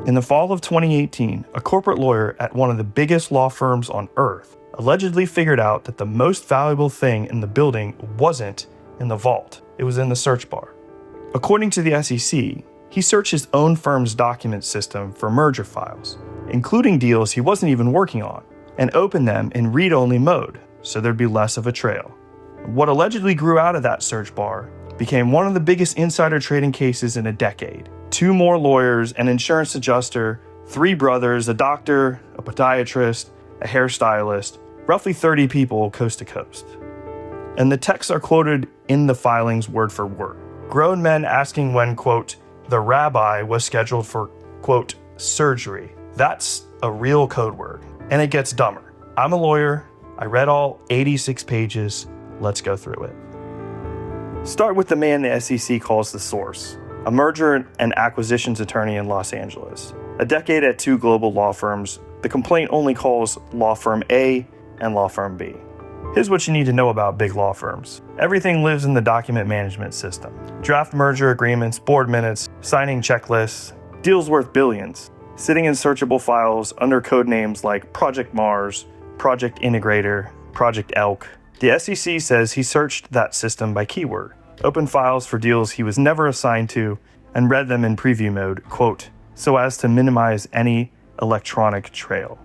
In the fall of 2018, a corporate lawyer at one of the biggest law firms on earth allegedly figured out that the most valuable thing in the building wasn't in the vault, it was in the search bar. According to the SEC, he searched his own firm's document system for merger files, including deals he wasn't even working on, and opened them in read-only mode, so there'd be less of a trail. What allegedly grew out of that search bar became one of the biggest insider trading cases in a decade. 2 more lawyers, an insurance adjuster, 3 brothers, a doctor, a podiatrist, a hairstylist, roughly 30 people coast to coast. And the texts are quoted in the filings word for word. Grown men asking when, quote, the rabbi was scheduled for, quote, surgery. That's a real code word. And it gets dumber. I'm a lawyer. I read all 86 pages. Let's go through it. Start with the man the SEC calls the source, a merger and acquisitions attorney in Los Angeles. A decade at 2 global law firms, the complaint only calls law firm A and law firm B. Here's what you need to know about big law firms. Everything lives in the document management system. Draft merger agreements, board minutes, signing checklists, deals worth billions, sitting in searchable files under code names like Project Mars, Project Integrator, Project Elk. The SEC says he searched that system by keyword, opened files for deals he was never assigned to, and read them in preview mode, quote, so as to minimize any electronic trail.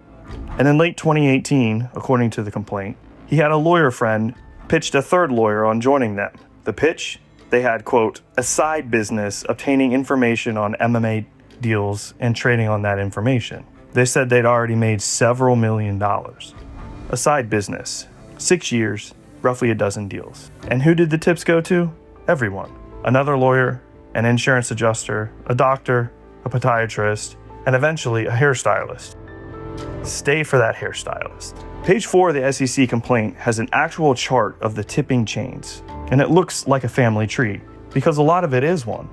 And in late 2018, according to the complaint, he had a lawyer friend pitched a third lawyer on joining them. The pitch? They had, quote, a side business obtaining information on MMA deals and trading on that information. They said they'd already made several $1 million. A side business. 6 years, roughly a dozen deals. And who did the tips go to? Everyone. Another lawyer, an insurance adjuster, a doctor, a podiatrist, and eventually a hairstylist. Stay for that hairstylist. Page 4 of the SEC complaint has an actual chart of the tipping chains, and it looks like a family tree, because a lot of it is one.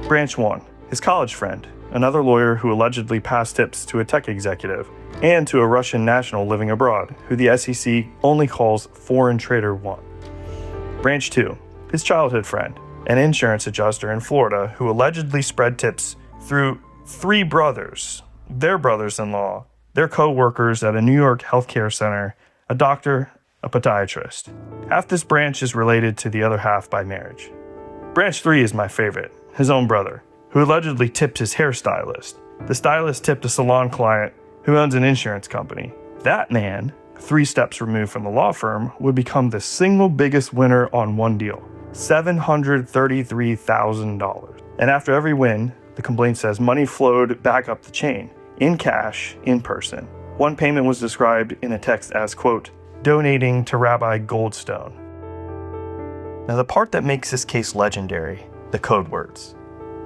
Branch 1, his college friend, another lawyer who allegedly passed tips to a tech executive and to a Russian national living abroad, who the SEC only calls Foreign Trader 1. Branch 2, his childhood friend, an insurance adjuster in Florida who allegedly spread tips through 3 brothers, their brothers-in-law, their co-workers at a New York healthcare center, a doctor, a podiatrist. Half this branch is related to the other half by marriage. Branch 3 is my favorite, his own brother, who allegedly tipped his hairstylist. The stylist tipped a salon client who owns an insurance company. That man, 3 steps removed from the law firm, would become the single biggest winner on one deal, $733,000. And after every win, the complaint says money flowed back up the chain, in cash, in person. One payment was described in a text as, quote, donating to Rabbi Goldstone. Now the part that makes this case legendary, the code words.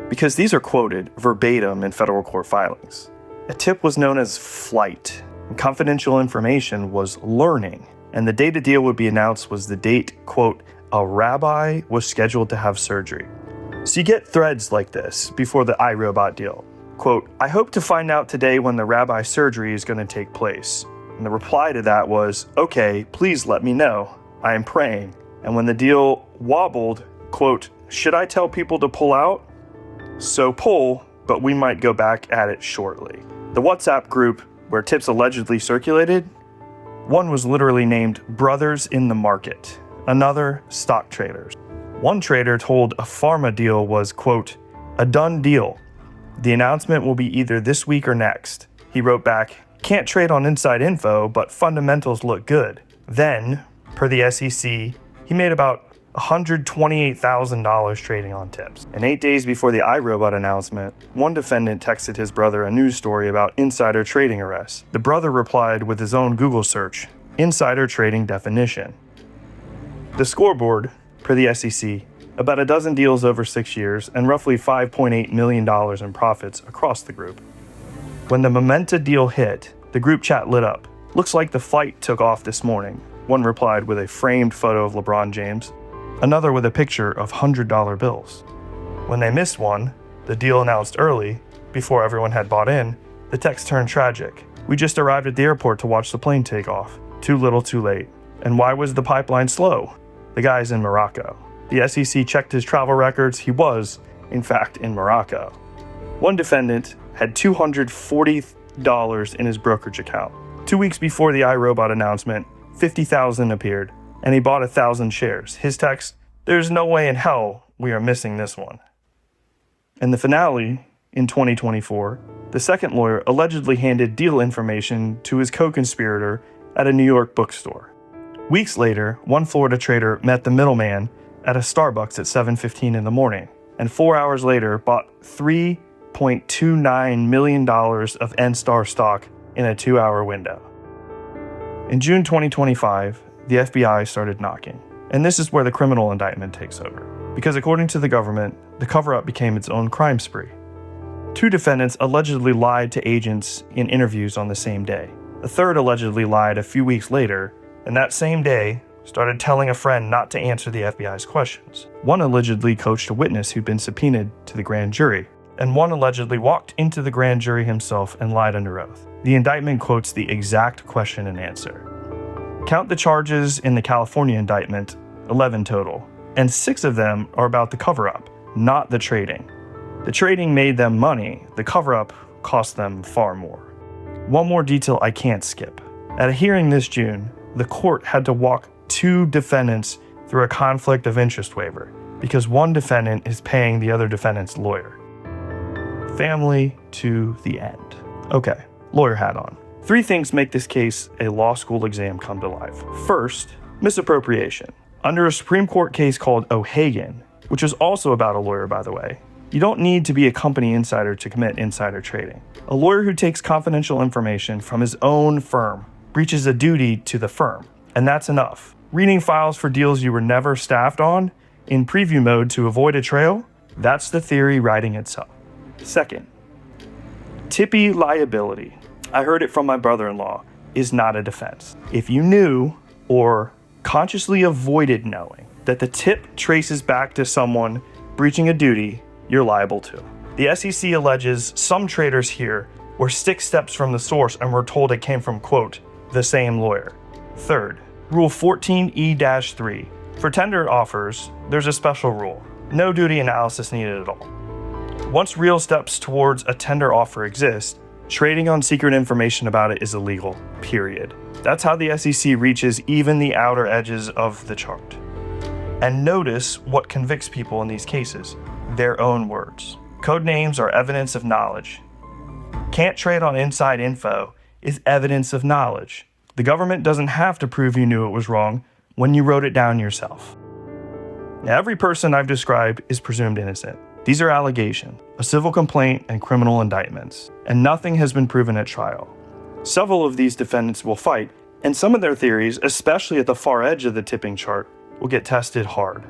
Because these are quoted verbatim in federal court filings. A tip was known as flight, and confidential information was learning, and the date a deal would be announced was the date, quote, a rabbi was scheduled to have surgery. So you get threads like this before the iRobot deal. Quote, I hope to find out today when the rabbi surgery is going to take place. And the reply to that was, okay, please let me know. I am praying. And when the deal wobbled, quote, should I tell people to pull out? So pull, but we might go back at it shortly. The WhatsApp group where tips allegedly circulated, one was literally named Brothers in the Market, another stock traders. One trader told a pharma deal was, quote, a done deal. The announcement will be either this week or next. He wrote back, can't trade on inside info, but fundamentals look good. Then, per the SEC, he made about $128,000 trading on tips. And 8 days before the iRobot announcement, one defendant texted his brother a news story about insider trading arrests. The brother replied with his own Google search, insider trading definition. The scoreboard, per the SEC, about a dozen deals over 6 years and roughly $5.8 million in profits across the group. When the Momenta deal hit, the group chat lit up. Looks like the flight took off this morning. One replied with a framed photo of LeBron James, another with a picture of $100 bills. When they missed one, the deal announced early, before everyone had bought in, the text turned tragic. We just arrived at the airport to watch the plane take off. Too little, too late. And why was the pipeline slow? The guy's in Morocco. The SEC checked his travel records. He was, in fact, in Morocco. One defendant had $240 in his brokerage account. 2 weeks before the iRobot announcement, 50,000 appeared, and he bought 1,000 shares. His text, "There's no way in hell we are missing this one." In the finale, in 2024, the second lawyer allegedly handed deal information to his co-conspirator at a New York bookstore. Weeks later, one Florida trader met the middleman at a Starbucks at 7:15 in the morning, and 4 hours later bought $3.29 million of NSTAR stock in a 2-hour window. In June 2025, the FBI started knocking, and this is where the criminal indictment takes over, because according to the government, the cover-up became its own crime spree. 2 defendants allegedly lied to agents in interviews on the same day. A third allegedly lied a few weeks later, and that same day started telling a friend not to answer the FBI's questions. One allegedly coached a witness who'd been subpoenaed to the grand jury, and one allegedly walked into the grand jury himself and lied under oath. The indictment quotes the exact question and answer. Count the charges in the California indictment, 11 total, and 6 of them are about the cover-up, not the trading. The trading made them money, the cover-up cost them far more. One more detail I can't skip. At a hearing this June, the court had to walk 2 defendants through a conflict of interest waiver because one defendant is paying the other defendant's lawyer. Family to the end. Okay, lawyer hat on. 3 things make this case a law school exam come to life. First, misappropriation. Under a Supreme Court case called O'Hagan, which is also about a lawyer, by the way, you don't need to be a company insider to commit insider trading. A lawyer who takes confidential information from his own firm breaches a duty to the firm, and that's enough. Reading files for deals you were never staffed on in preview mode to avoid a trail, that's the theory writing itself. Second, tippee liability. I heard it from my brother-in-law, is not a defense. If you knew or consciously avoided knowing that the tip traces back to someone breaching a duty, you're liable to. The SEC alleges some traders here were 6 steps from the source and were told it came from, quote, the same lawyer. Third, Rule 14E-3. For tender offers, there's a special rule. No duty analysis needed at all. Once real steps towards a tender offer exist, trading on secret information about it is illegal, period. That's how the SEC reaches even the outer edges of the chart. And notice what convicts people in these cases. Their own words. Code names are evidence of knowledge. Can't trade on inside info is evidence of knowledge. The government doesn't have to prove you knew it was wrong when you wrote it down yourself. Now, every person I've described is presumed innocent. These are allegations, a civil complaint, and criminal indictments, and nothing has been proven at trial. Several of these defendants will fight, and some of their theories, especially at the far edge of the tipping chart, will get tested hard.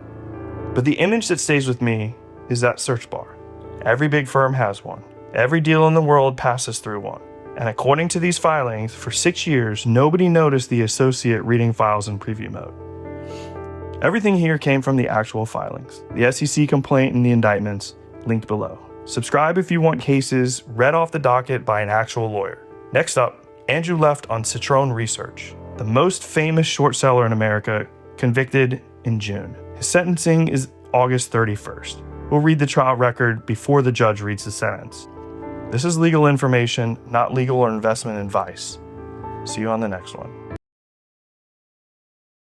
But the image that stays with me is that search bar. Every big firm has one. Every deal in the world passes through one. And according to these filings, for 6 years, nobody noticed the associate reading files in preview mode. Everything here came from the actual filings, the SEC complaint and the indictments, linked below. Subscribe if you want cases read off the docket by an actual lawyer. Next up, Andrew left on Citron Research, the most famous short seller in America, convicted in June. His sentencing is August 31st. We'll read the trial record before the judge reads the sentence. This is legal information, not legal or investment advice. See you on the next one.